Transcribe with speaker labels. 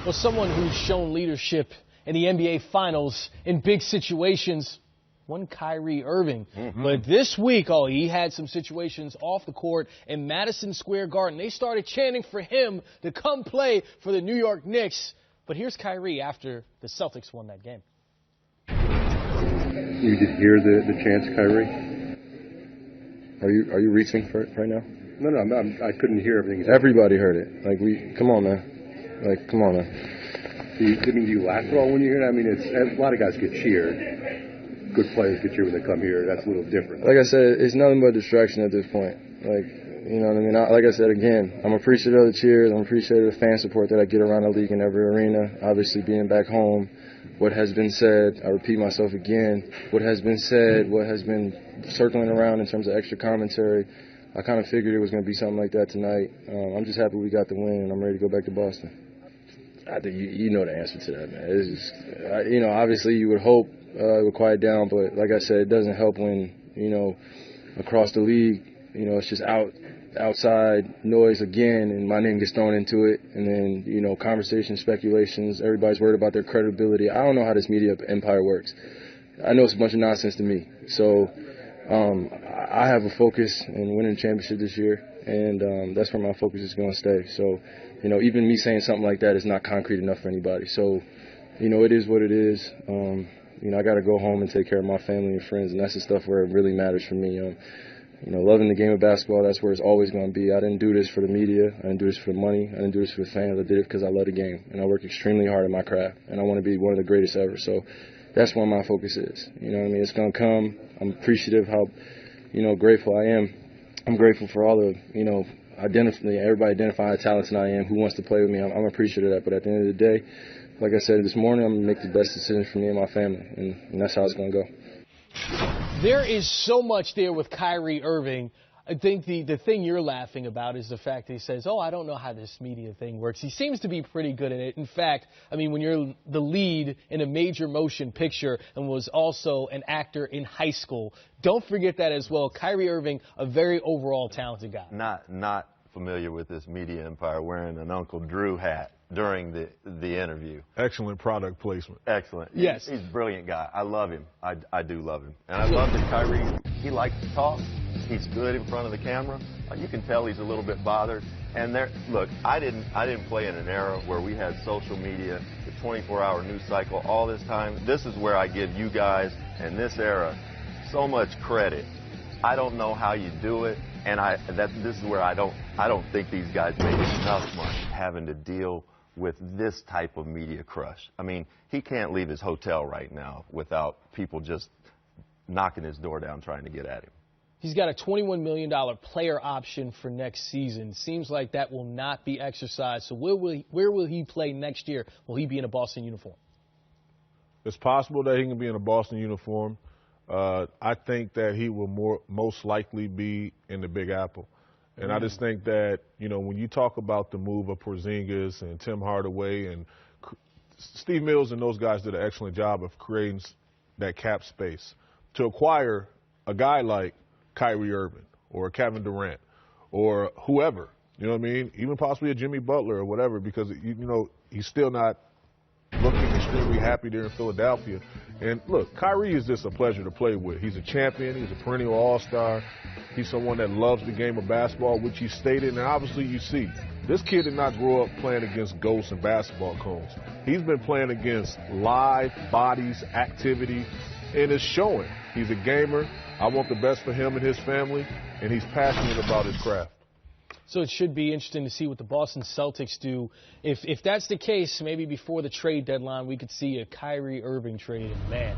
Speaker 1: Well, someone who's shown leadership in the NBA Finals in big situations, one Kyrie Irving. But this week, he had some situations off the court in Madison Square Garden. They started chanting for him to come play for the New York Knicks. But here's Kyrie after the Celtics won that game.
Speaker 2: You did hear the chants, Kyrie?
Speaker 3: Are you reaching for it right now?
Speaker 2: No, I couldn't hear everything.
Speaker 3: Everybody heard it. Come on, man. Come on, man.
Speaker 2: Do you laugh at all when you hear it? I mean, a lot of guys get cheered. Good players get cheered when they come here. That's a little different.
Speaker 3: Like I said, it's nothing but distraction at this point. You know what I mean? Like I said, again, I'm appreciative of the cheers. I'm appreciative of the fan support that I get around the league in every arena. Obviously, being back home, what has been said, I repeat myself again, what has been said, what has been circling around in terms of extra commentary, I kind of figured it was going to be something like that tonight. I'm just happy we got the win, and I'm ready to go back to Boston. I think you know the answer to that, man. It's just, obviously you would hope it would quiet down, but like I said, it doesn't help when, across the league, it's just outside noise again, and my name gets thrown into it, and then, conversations, speculations, everybody's worried about their credibility. I don't know how this media empire works. I know it's a bunch of nonsense to me. So I have a focus in winning the championship this year, and that's where my focus is going to stay. So, even me saying something like that is not concrete enough for anybody. So, it is what it is. I got to go home and take care of my family and friends, and that's the stuff where it really matters for me. Loving the game of basketball, that's where it's always going to be. I didn't do this for the media. I didn't do this for the money. I didn't do this for the fans. I did it because I love the game, and I work extremely hard at my craft, and I want to be one of the greatest ever. So that's where my focus is. It's going to come. I'm appreciative how, grateful I am. I'm grateful for all the, everybody identifying the talents that I am, who wants to play with me. I'm appreciative of that. But at the end of the day, like I said this morning, I'm going to make the best decision for me and my family, and that's how it's going to go.
Speaker 1: There is so much there with Kyrie Irving. I think the thing you're laughing about is the fact that he says, I don't know how this media thing works. He seems to be pretty good at it. In fact, when you're the lead in a major motion picture and was also an actor in high school, don't forget that as well. Kyrie Irving, a very overall talented guy.
Speaker 4: Not familiar with this media empire, wearing an Uncle Drew hat during the interview.
Speaker 5: Excellent product placement.
Speaker 4: Excellent.
Speaker 1: Yes.
Speaker 4: He's a brilliant guy. I love him. I do love him. And I love that Kyrie, he likes to talk. He's good in front of the camera. You can tell he's a little bit bothered. And look, I didn't play in an era where we had social media, the 24-hour news cycle, all this time. This is where I give you guys and this era so much credit. I don't know how you do it, and this is where I don't think these guys make enough money having to deal with this type of media crush. He can't leave his hotel right now without people just knocking his door down trying to get at him.
Speaker 1: He's got a $21 million player option for next season. Seems like that will not be exercised. So where will he play next year? Will he be in a Boston uniform?
Speaker 5: It's possible that he can be in a Boston uniform. I think that he will most likely be in the Big Apple. And I just think that, when you talk about the move of Porzingis and Tim Hardaway and Steve Mills and those guys did an excellent job of creating that cap space to acquire a guy like Kyrie Irving or Kevin Durant or whoever, even possibly a Jimmy Butler or whatever, because, he's still not looking extremely happy there in Philadelphia. And look, Kyrie is just a pleasure to play with. He's a champion. He's a perennial all-star. He's someone that loves the game of basketball, which he stated. And obviously you see, this kid did not grow up playing against ghosts and basketball cones. He's been playing against live bodies, activity, and it's showing. He's a gamer. I want the best for him and his family, and he's passionate about his craft.
Speaker 1: So it should be interesting to see what the Boston Celtics do. If that's the case, maybe before the trade deadline, we could see a Kyrie Irving trade. And man,